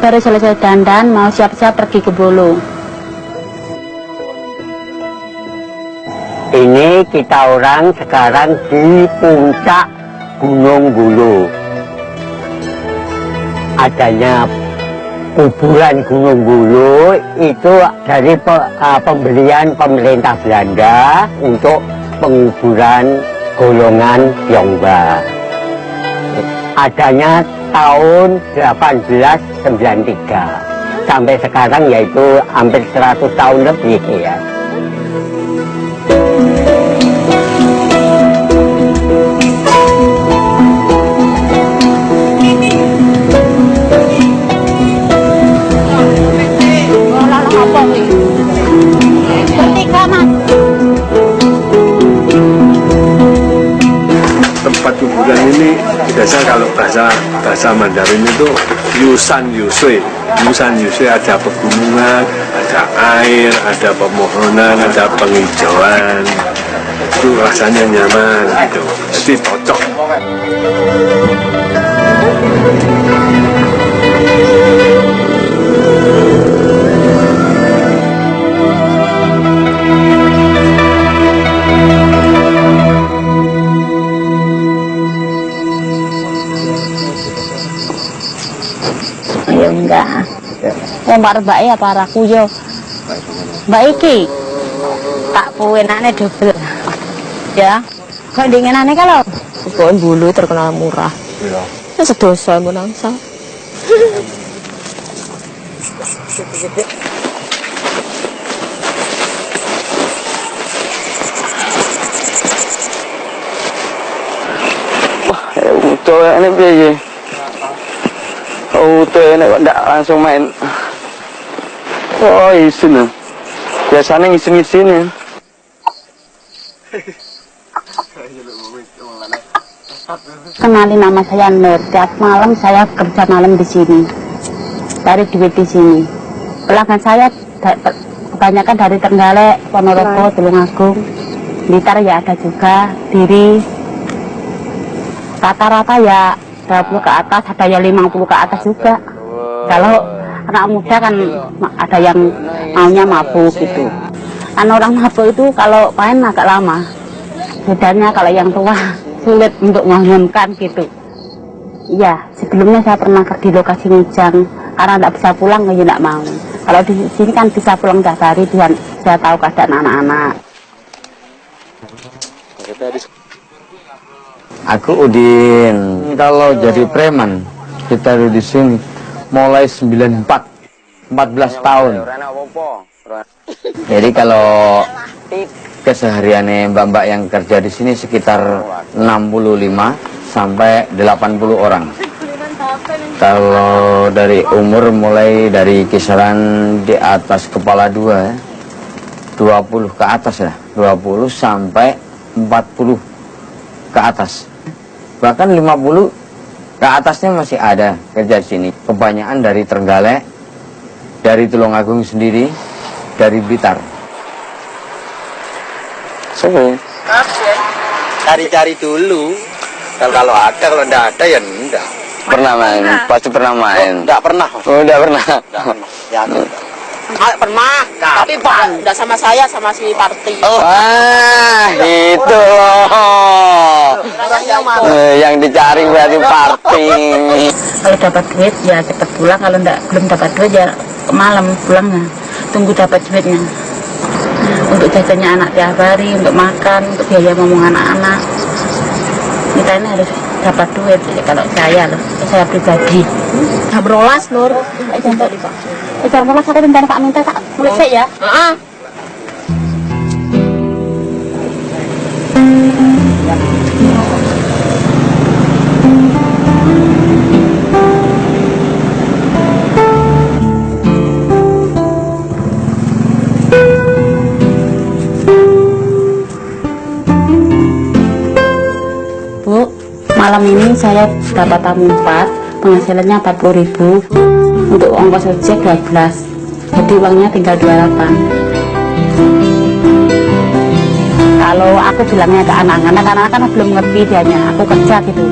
baru selesai dandan, mau siap-siap pergi ke Bulu. Ini kita orang sekarang di puncak Gunung Bulu. Adanya kuburan Gunung Bulu itu dari pembelian pemerintah Belanda untuk penguburan golongan Tionghoa. Adanya tahun 1893 sampai sekarang, yaitu hampir 100 tahun lebih ya. Tempat kuburan ini biasa kalau bahasa Mandarin itu Yusan Yusui. Yusan Yusui ada pegunungan, ada air, ada pemohonan, ada penghijauan. Itu rasanya nyaman gitu. Jadi cocok. Ya enggak. Oh, mbak ya paraku yo. Mbak iki tak puenane double. Ya. Kok dinginane kalau Pokoknya Bulu terkenal murah. Iya. Ya sedoso mbok nangsa. Wah, utuh ini piye? Utuh ini kok ndak langsung main. Oh, isin. Biasanya ngisin-ngisin ya. kenali nama saya Nur. Tiap malam saya kerja malam di sini. Cari duit di sini. Pelanggan saya kebanyakan dari Trenggalek, Ponorogo, Tulungagung, Blitar ya ada juga, Diri. Rata-rata ya 20 ke atas, ada yang 50 ke atas juga. Kalau anak muda kan ada yang maunya mabuk gitu. Orang mabuk itu kalau main agak lama. Bedanya kalau yang tua sulit untuk mengumumkan gitu. Iya, sebelumnya saya pernah di lokasi Ngujang, karena tidak bisa pulang, ya tidak mau. Kalau di sini kan bisa pulang tiap hari, saya tahu keadaan anak-anak. Aku Udin. Kalau jadi preman, kita di sini mulai 94, 14 tahun. Jadi kalau kesehariannya mbak-mbak yang kerja di sini sekitar 65 sampai 80 orang. Kalau dari umur mulai dari kisaran di atas kepala 20 ke atas ya, 20 sampai 40 ke atas. Bahkan 50 ke atasnya masih ada kerja di sini. Kebanyakan dari Trenggalek, dari Tulungagung sendiri, dari Blitar. Cari-cari dulu. Kalau ada, kalau enggak ada ya enggak. Pernah main? Pasti pernah main. Enggak pernah. Oh, enggak pernah. Ya, Pernah, tapi enggak sama saya, sama si Parti. Wah, itu loh. Yang dicari berarti Parti. Kalau dapat duit ya cepat pulang, kalau belum dapat duit ya malam pulangnya. Tunggu dapat duitnya. Untuk jajannya anak tiap hari, untuk makan, untuk biaya ngomong anak-anak. Kita ini harus dapat duit. Jadi kalau saya pribadi. Brolas Nur. Jangan molas aku minta Pak minta tak mulai ya. Heeh. Bu, malam ini saya dapat tamu 4, penghasilannya 40.000, untuk ongkos ojek 12, jadi uangnya tinggal 28. Kalau aku bilangnya ke anak-anak, anak-anak kan belum ngerti dianya, aku kerja gitu,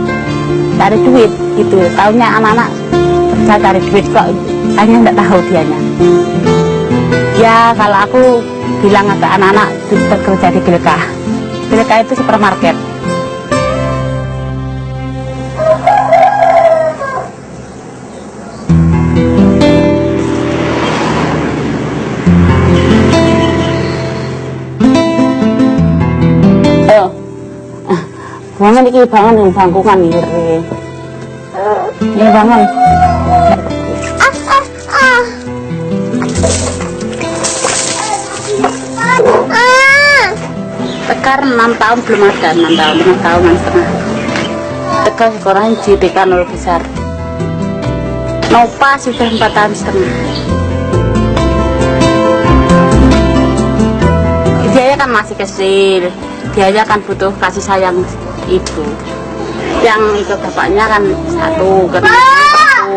cari duit gitu, taunya anak-anak kerja kerja cari duit kok hanya nggak tahu dianya. Ya kalau aku bilang ke anak-anak bekerja di Bilka. Bilka itu supermarket. Bangun iki bangun yang bangkungan iki. Ini bangun. Tekar 6 tahun belum ada, 6 tahun, 5 tahunan setengah. Tekar sekolah di TK 0 besar. Nova sudah 4 tahun setengah. Dia kan masih kecil, dia kan butuh kasih sayang ibu. Yang ikut bapaknya kan satu,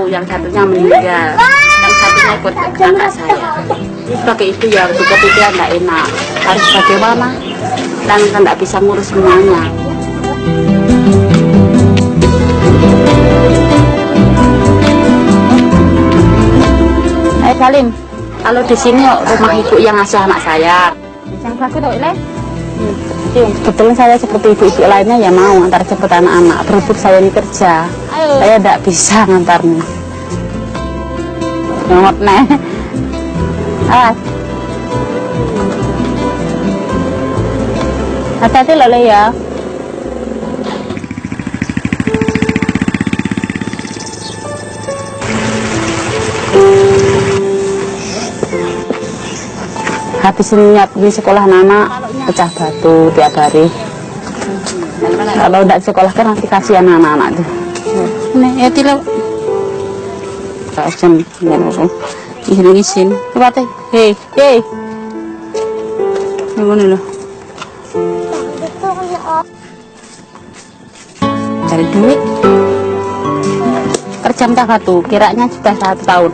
yang satunya meninggal, yang satunya ikut kakak saya. Sebagai ibu ya untuk kepikiran nggak enak, harus bagaimana, dan nggak bisa ngurus semuanya. Salim, kalau di sini rumah ibu yang ngasih anak saya. Yang bagus tuh, Le. Kebetulan saya seperti ibu-ibu lainnya ya mau antar jemput anak-anak. Berhubung saya ini kerja, saya tidak bisa ngantarnya. Ngemot nih. Hati-hati loh, Le ya. Habis nyiapin sekolah anak pecah batu tiap hari. Kalau tidak sekolah kan nanti kasihan anak-anak tuh. Nih ya tidak. Kajian ngomong. Isin. Coba teh. Hei. Ngomong dulu. Cari duit. Kerja pecah batu. Kiranya sudah 1 tahun.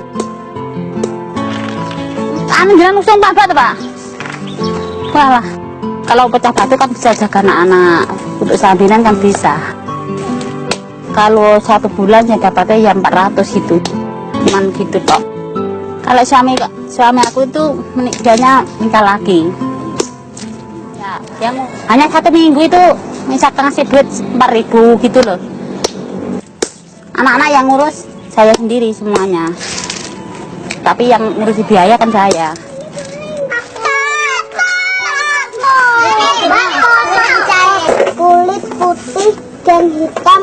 Anu jangan usung Pak, walah, kalau pecah batu kan bisa jaga anak-anak, untuk sambilan kan bisa. Kalau 1 bulan ya dapatnya ya 400 gitu, cuman gitu kok. Kalau suami aku itu menikahnya nikah lagi, ya, yang hanya 1 minggu itu misalkan ngasih duit 4.000 gitu loh. Anak-anak yang ngurus saya sendiri semuanya. Tapi yang ngurusi biaya kan saya. Kulit putih dan hitam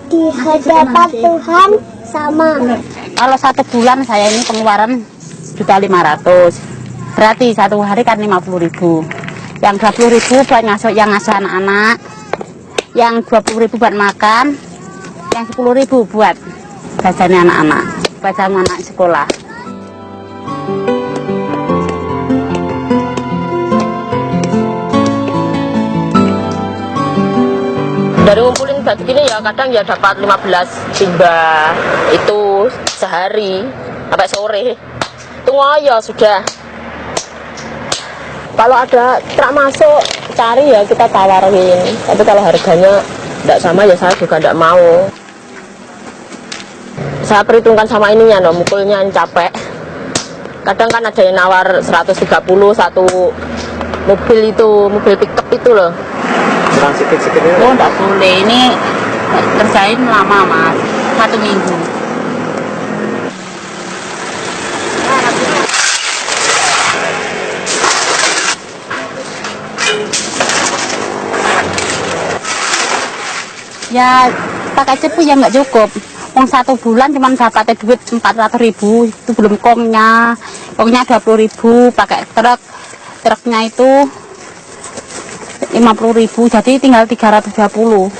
di hadapan Tuhan sama. Kalau 1 bulan saya ini pengeluaran 1.500.000. Berarti 1 hari kan 50.000. Yang 20.000 buat yang ngasuh anak-anak. Yang 20.000 buat makan. Yang 10.000 buat jajannya anak-anak. Baca anak sekolah. Dari ngumpulin batu gini ya kadang ya dapat 15 timba itu sehari sampai sore. Tunggu ya sudah. Kalau ada truk masuk cari ya kita tawarin. Tapi kalau harganya tidak sama ya saya juga tidak mau. Saya perhitungkan sama ininya no, mukulnya yang capek. Kadang kan ada yang nawar 130 1 mobil itu, mobil pickup itu loh. Kurang sedikit Oh enggak boleh, ini kerjain lama Mas, 1 minggu. Ya pakai cepu ya nggak cukup. Uang 1 bulan cuma dapat duit 400.000, itu belum kongnya 20.000, pakai truknya itu 50.000, jadi tinggal 320.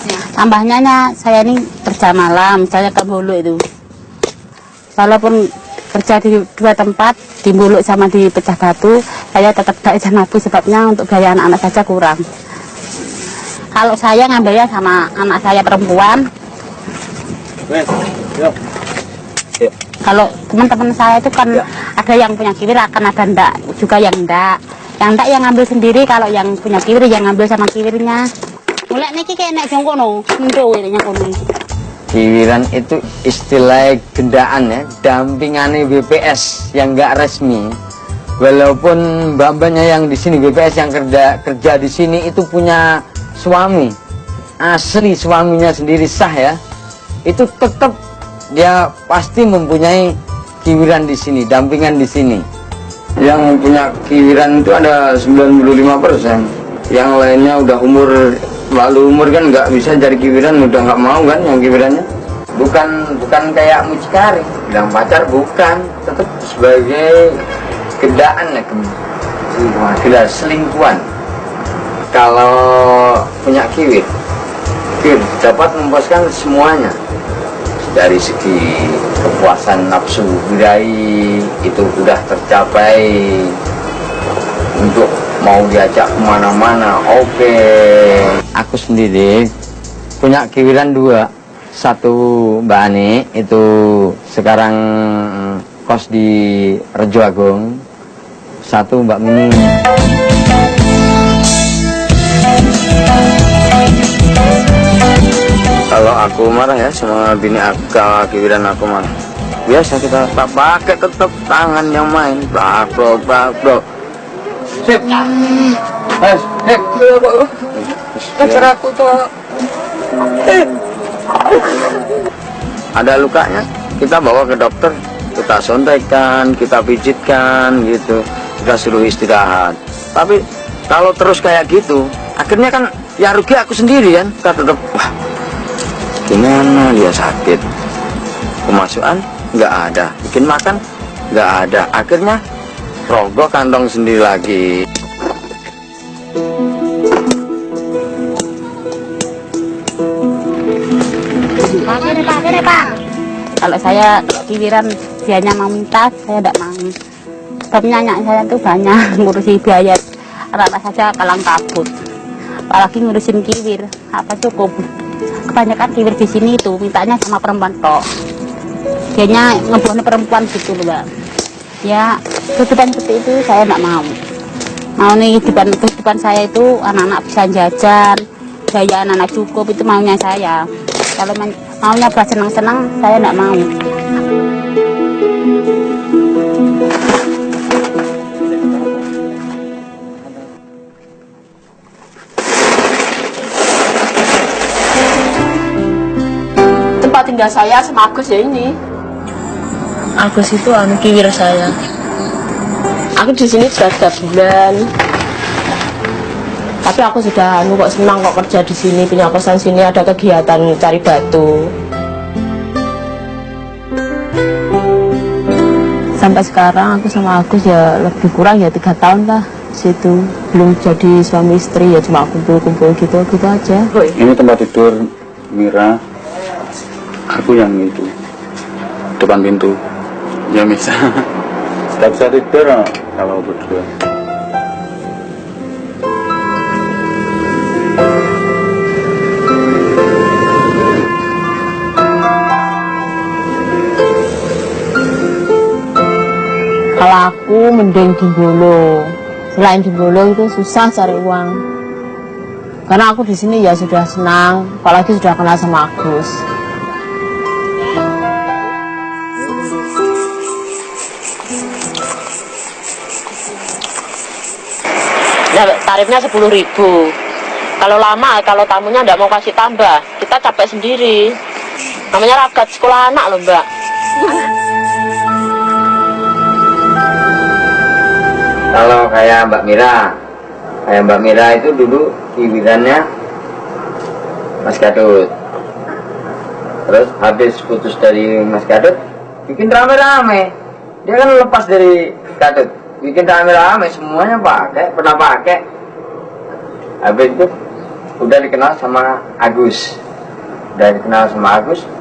Ya, tambahnya saya ini kerja malam, saya ke Bulu itu. Walaupun kerja di 2 tempat, di Bulu sama di Pecah Batu, saya tetap tidak izin nabung sebabnya untuk biaya anak-anak saja kurang. Kalau saya ngambilnya sama anak saya perempuan. Kalau teman-teman saya itu kan ada yang punya kiwir, akan ada ndak juga yang ndak. Yang ndak yang ngambil sendiri, kalau yang punya kiwir yang ngambil sama kiwirnya. Mulai niki kayak nek jongko no, ndo ini kono. Kiwiran itu istilah gendaan ya, dampingannya BPS yang nggak resmi. Walaupun mbak-mbaknya yang di sini BPS yang kerja di sini itu punya suami asli, suaminya sendiri sah ya, itu tetap dia pasti mempunyai kiwiran di sini, dampingan di sini. Yang punya kiwiran itu ada 95%, yang lainnya udah umur kan nggak bisa cari kiwiran, udah nggak mau kan yang kiwirannya. Bukan kayak mucikari bilang pacar, bukan, tetap sebagai gendaan ya, selingkuhan. Kalau punya kiwir dapat memuaskan semuanya, dari segi kepuasan nafsu birahi itu udah tercapai, untuk mau diajak kemana-mana oke. Aku sendiri punya kiwiran 2, satu Mbak Ani itu sekarang kos di Rejo Agung, satu Mbak Mini. Kalau aku marah ya sama bini aku, kiwiran aku marah, biasa kita tak pakai, tetap tangan yang main, bro. Sip. Sip. Aku tuh. Ada lukanya, kita bawa ke dokter, kita sontekkan, kita pijitkan gitu, kita suruh istirahat. Tapi kalau terus kayak gitu, akhirnya kan ya rugi aku sendiri kan. Kita tetap, wah, gimana dia sakit, pemasukan nggak ada, bikin makan nggak ada, akhirnya rogoh kantong sendiri lagi. Pak. Kalau saya kiwiran dianya mau minta, saya tidak mau. Sebabnya anak saya tuh banyak ngurusi biaya anak saja kalang kabut. Apalagi ngurusin kiwir, apa cukup. Kebanyakan kiwir di sini itu mintanya sama perempuan tok. Dianya ngebuahnya perempuan gitu loh, Mbak. Ya, kehidupan seperti itu saya tidak mau. Mau nih kehidupan saya itu anak-anak bisa jajan, biaya anak-anak cukup, itu maunya saya. Kalau maunya buat senang-senang, saya tidak mau. Tempat tinggal saya sama Agus ya ini. Agus itu kiwir saya. Aku di sini sudah 3 bulan. Tapi aku sudah kok senang kok kerja di sini, punya kosan sini, ada kegiatan cari batu. Sampai sekarang aku sama Agus ya lebih kurang ya 3 tahun lah situ. Belum jadi suami istri, ya cuma kumpul-kumpul gitu aja. Ini tempat tidur Mira, aku yang itu depan pintu. Ya bisa. Tidak bisa tidur kalau berdua. Kalau aku mending Jenggolo. Selain Jenggolo itu susah cari uang. Karena aku di sini ya sudah senang, apalagi sudah kenal sama Agus. Ya, tarifnya 10.000. Kalau lama, kalau tamunya nggak mau kasih tambah, kita capek sendiri. Namanya ragat sekolah anak loh, Mbak. Kalau kayak Mbak Mira itu dulu kiwirannya Mas Gadut. Terus habis putus dari Mas Gadut, bikin rame-rame. Dia kan lepas dari Gadut, bikin rame-rame, semuanya pernah pakai. Habis itu udah dikenal sama Agus.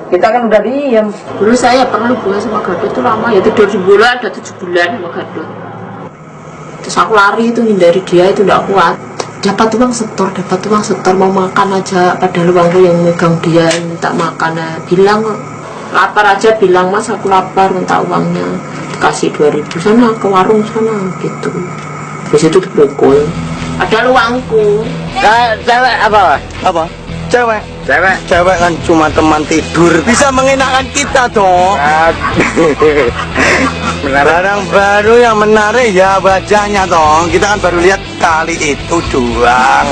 Kita kan udah diem. Dulu saya pernah hubungan sama Gadut itu lama, ya tidur di bulan, ada 7 bulan sama Gadut. Terus aku lari itu hindari dia, itu tidak kuat. Dapat uang setor, mau makan aja, padahal uangku yang megang dia, minta makan. Bilang lapar aja, bilang Mas aku lapar, minta uangnya, kasih 2.000, sana ke warung sana gitu. Terus itu dipukul, padahal uangku. Cewek apa? cewek? Cewek. Cewek kan cuma teman tidur. Bisa mengenakan kita dong. Barang baru yang menarik ya wajahnya dong. Kita kan baru lihat kali itu doang.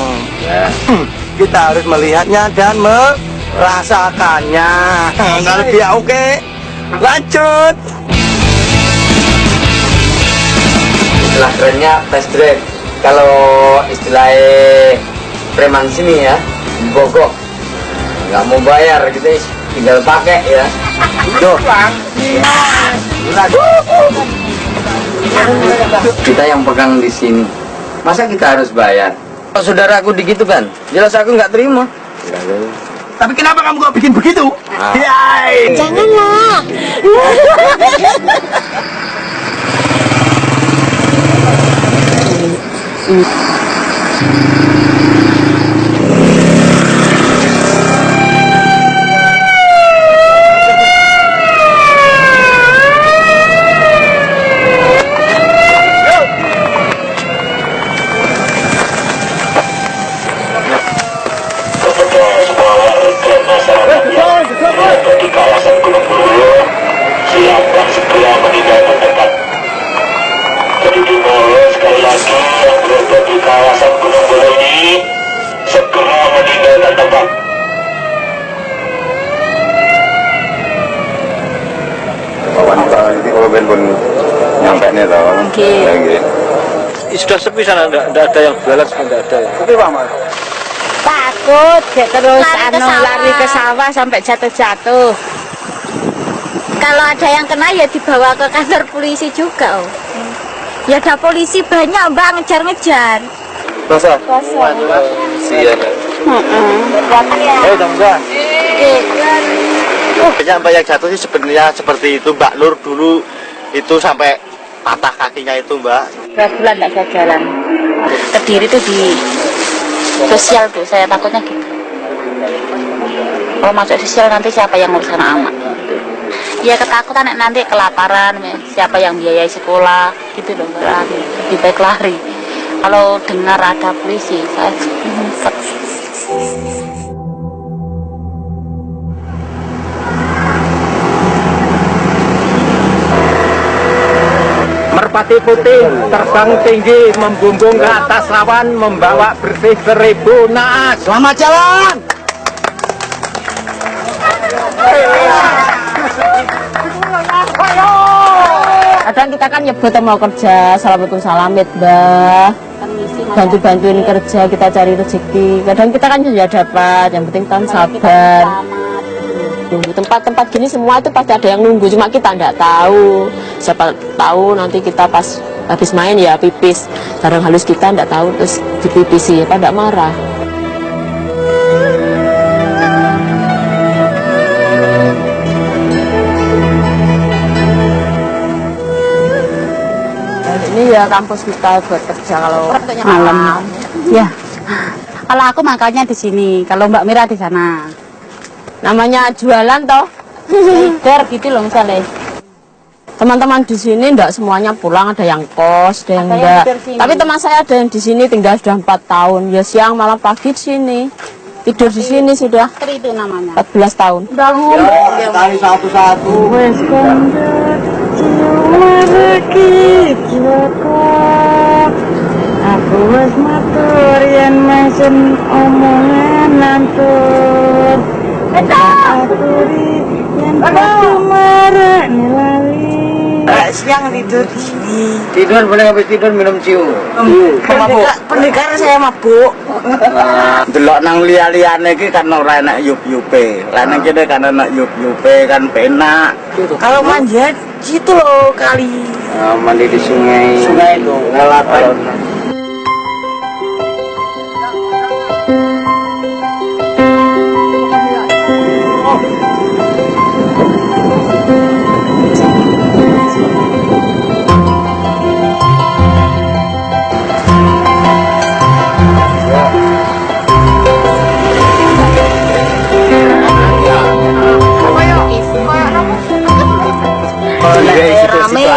Kita harus melihatnya dan merasakannya. Kalau dia oke, lanjut. Istilah kerennya fast drive. Kalau istilah preman sini ya, bogok, nggak mau bayar gitu, tinggal pakai ya. Tuh. Kita yang pegang di sini, masa kita harus bayar? Kalau saudaraku digitu kan, jelas aku nggak terima. Tapi kenapa kamu kok bikin begitu? Janganlah. Sudah sepi sana, enggak ada yang jualan, enggak ada. Sepi Pak Mas. Takut terus Lari ke sawah. lari ke sawah sampai jatuh-jatuh. Kalau ada yang kena ya dibawa ke kantor polisi juga. Oh. Ya ada polisi banyak Mbak ngejar-ngejar. Basah. Sian. Tangga. Sampai yang jatuh sih sebenarnya seperti itu Mbak Nur dulu itu sampai patah kakinya itu Mbak. 12 bulan nggak bisa jalan. Kediri tuh di sosial tuh, saya takutnya gitu. Kalau masuk sosial nanti siapa yang ngurus anak-anak? Ya ketakutan nanti kelaparan, siapa yang biayai sekolah, gitu loh. Lebih baik lari. Kalau dengar ada polisi, saya ngumpet. Merpati putih terbang tinggi membumbung ke atas lawan membawa bersih 1000 naas. Selamat jalan. Kadang kita kan nyebut mau kerja, assalamualaikum salamit mbah, bantu-bantuin kerja, kita cari rezeki. Kadang kita kan ya dapat, yang penting kan sabar. Tempat-tempat gini semua itu pasti ada yang nunggu, cuma kita nggak tahu. Siapa tahu nanti kita pas habis main ya pipis, barang halus kita nggak tahu terus dipipisi, ya nggak marah. Ini ya kampus kita buat kerja kalau malam. Ya, kalau aku makanya di sini, kalau Mbak Mira di sana. Namanya jualan toh, der gitu loh misalnya. Teman-teman di sini enggak semuanya pulang, ada yang kos, ada yang enggak. Tapi teman saya ada yang di sini tinggal sudah 4 tahun. Ya siang malam pagi di sini. Tidur di sini sudah itu namanya 14 tahun. Udah ngomong. Tari satu-satu. Aku wis matur yen mesen omongan lantur. Aturi yen marah nilali. Siang tidur di sini. Tidur boleh habis tidur minum ciu. Pendekar saya mabuk. Delok nang liya-liyane iki kan ora enak yup-yupe. Lah nang kene kan enak yup-yupe kan penak. Kalau manja situ loh kali. Mandi di sungai. Sungai itu ngelatan.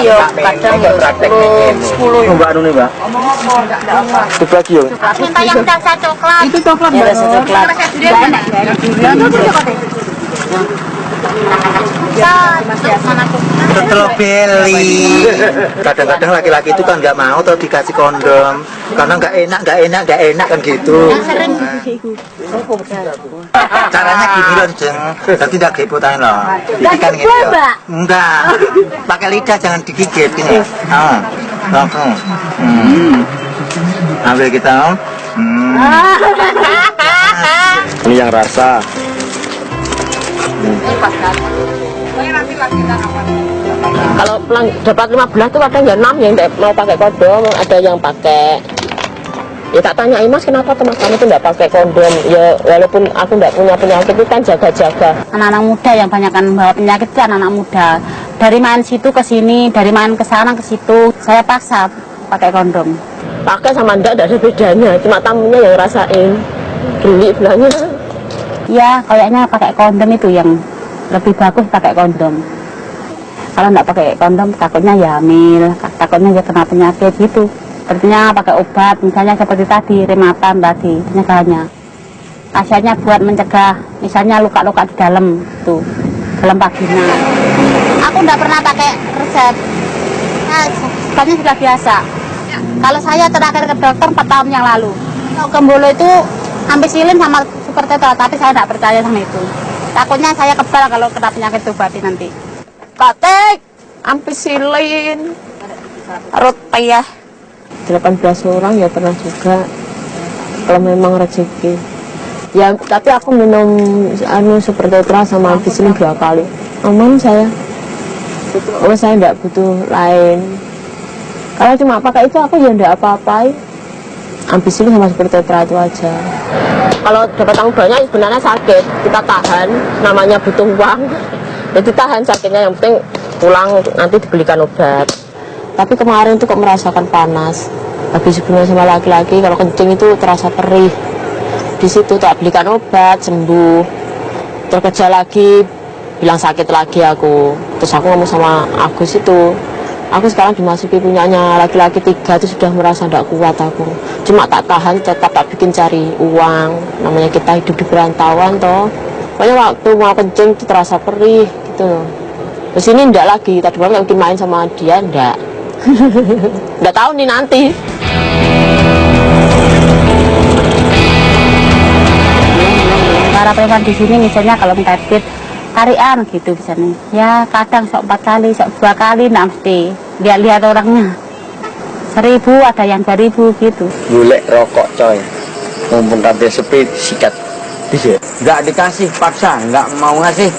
ya kadang ya 10 Mbak Anu nih, Mbak. Itu lagi ya. Minta yang rasa coklat. Itu coklat ya Mbak. rasa coklat. Setelah beli. Kadang-kadang laki-laki itu kan nggak mau tuh dikasih kondom karena nggak enak kan gitu. Caranya gini loh, Jeng. Nanti tidak gepotain loh. Didikan gitu. Enggak. Pakai lidah jangan digigit gini. Langsung. Ambil kita. Ini yang rasa. Kalau dapat 15 tuh kadang ya 6 yang mau pakai kondom, ada yang pakai. Ya tak tanyain Mas, kenapa teman kamu tuh nggak pakai kondom? Ya walaupun aku nggak punya penyakit itu kan jaga-jaga. Anak-anak muda yang banyak kan bawa penyakit itu anak-anak muda. Dari main situ ke sini, dari main ke sana ke situ, saya paksa pakai kondom. Pakai sama enggak ada bedanya, cuma tamunya yang rasain. Geli bilangnya. Ya, kayaknya pakai kondom itu yang lebih bagus pakai kondom. Kalau nggak pakai kondom, takutnya ya hamil, takutnya ya kena penyakit gitu. Sepertinya pakai obat, misalnya seperti tadi, rematan tadi, pencegahannya. Khasiatnya buat mencegah, misalnya luka-luka di dalam, tuh, dalam vagina. Aku nggak pernah pakai resep, nah, sebenarnya sudah biasa. Kalau saya terakhir ke dokter 4 tahun yang lalu, kalau Gembolo itu ampicillin sama super tetra, tapi saya nggak percaya sama itu. Takutnya saya kebal kalau kena penyakit tubati nanti. Katek, ampicillin, rupiah. 18 orang ya pernah juga, kalau memang rezeki. Ya tapi aku minum super tetra sama ampicillin 2 kali. Aman saya. Oh saya nggak butuh lain. Kalau cuma pakai itu aku ya nggak apa-apain. Ampicillin sama super tetra itu aja. Kalau dapat tamu banyak sebenarnya sakit, kita tahan, namanya butuh uang. Jadi tahan sakitnya, yang penting pulang nanti dibelikan obat. Tapi kemarin tuh kok merasakan panas. Habis sebelumnya sama laki-laki, kalau kencing itu terasa perih. Di situ tak belikan obat, sembuh. Terkerja lagi, bilang sakit lagi aku. Terus aku ngomong sama Agus itu, aku sekarang dimasuki punyanya laki-laki 3 itu sudah merasa tidak kuat aku. Cuma tak tahan, tetap tak bikin cari uang. Namanya kita hidup di perantauan toh. Pokoknya waktu mau kencing itu terasa perih gitu loh. Terus ini enggak lagi, tadi malam mungkin main sama dia enggak. Enggak tahu nih nanti. Para preman di sini misalnya kalau minta duit tarian gitu misalnya. Ya kadang sok 4 kali, sok 2 kali, nggak mesti. Lihat-lihat orangnya. 1.000, ada yang 2.000 gitu. Golek rokok coy. Mumpung kabeh sepi sikat. Nggak dikasih paksa, nggak mau ngasih.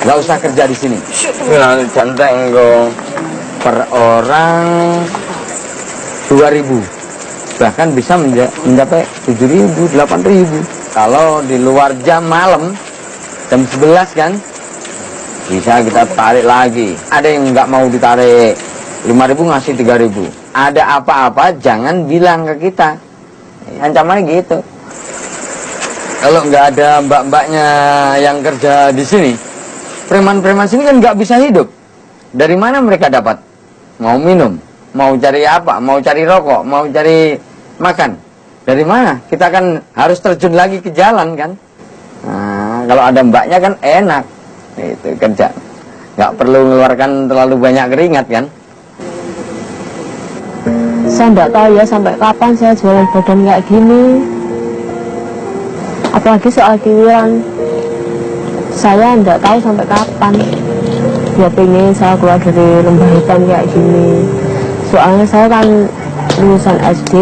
Nggak usah kerja di sini. Nah, canteng go per orang 2.000. Bahkan bisa mencapai 7.000, 8.000. Kalau di luar jam malam, jam 11 kan, bisa kita tarik lagi. Ada yang nggak mau ditarik 5.000 ngasih 3.000. Ada apa-apa jangan bilang ke kita. Ancamannya gitu. Kalau nggak ada mbak-mbaknya yang kerja di sini, preman-preman sini kan nggak bisa hidup. Dari mana mereka dapat? Mau minum, mau cari apa, mau cari rokok, mau cari makan. Dari mana? Kita kan harus terjun lagi ke jalan kan. Nah, kalau ada mbaknya kan enak. Itu kerja. Nggak perlu mengeluarkan terlalu banyak keringat kan. Saya nggak tahu ya sampai kapan saya jualan badan kayak gini. Apalagi soal kiwiran, saya nggak tahu sampai kapan. Ya pengen saya keluar dari lembah hitam kayak gini. Soalnya saya kan lulusan SD,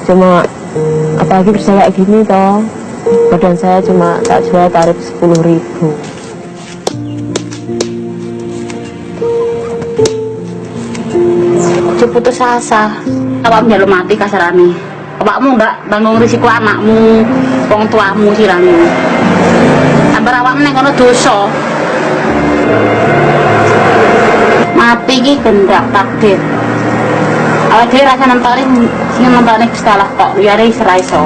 cuma apalagi bisa kayak gini toh. Badan saya cuma tak jual tarif 10.000. Putus asa. Awakmu jalur mati kasarane. Awakmu ndak tanggung risiko anakmu, wong tuamu sirane. Ambar awakmu nek kono dosa. Mati iki gendak takdir. Awak dhewe rasa nentoni sing nentoni Gusti Allah kok liyane wis ora iso.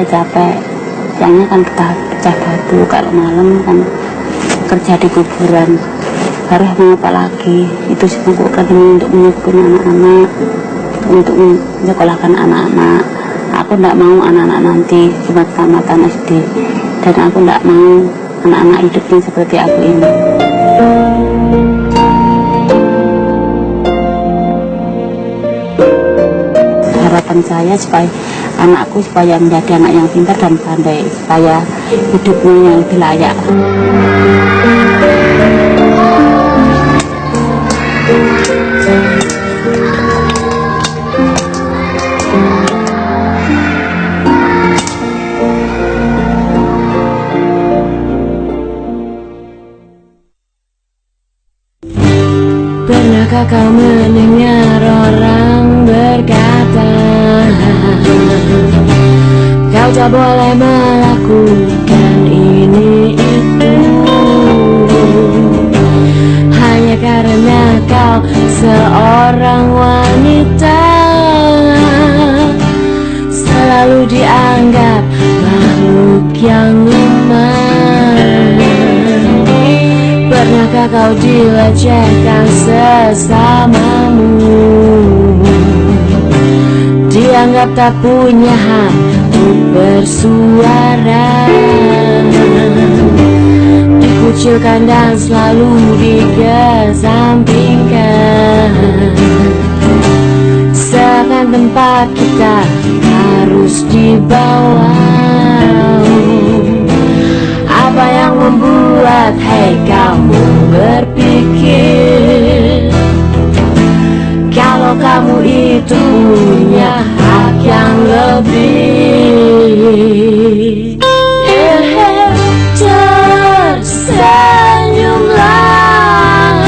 capek. Siangnya kan pecah batu, kalau malam kan kerja di kuburan. Harus mau apa lagi? Itu sibuk ini untuk menyibukkan anak-anak, untuk menyekolahkan anak-anak. Aku tidak mau anak-anak nanti cuma tamatan SD, dan aku tidak mau anak-anak hidupnya seperti aku ini. Harapan saya supaya anakku supaya menjadi anak yang pintar dan pandai, supaya hidupnya yang lebih layak. Pernahkah kau mendengar orang berkata, kau tak boleh melakukan ini itu, hanya karena kau seorang wanita, selalu dianggap makhluk yang lemah. Pernahkah kau dilecehkan sesamamu, dianggap tak punya hak untuk bersuara, dikucilkan dan selalu dikesampingkan, seakan tempat kita harus dibawa. Apa yang membuat kamu berpikir kalau kamu itu punya hak yang lebih? Tersenyumlah,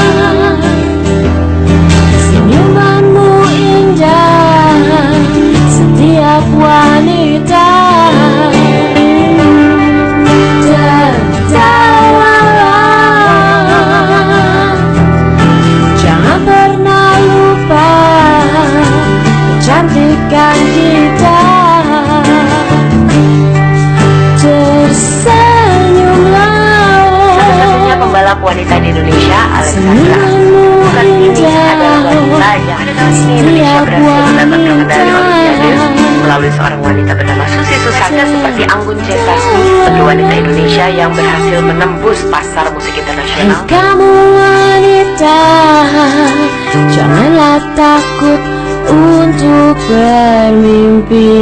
senyumanmu indah setiap wanita. Cantikan kita, tersenyumlah. Satu-satunya pembalap wanita di Indonesia, Alexandra. Bukan ini adalah wanita yang ada dalam sini Indonesia berhasil mendapatkan medali Olimpiade melalui seorang wanita bernama Susi Susanti, seperti Anggun C. Sasmi sebagai wanita Indonesia yang berhasil menembus pasar musik internasional. Kamu wanita, janganlah takut untuk bermimpi.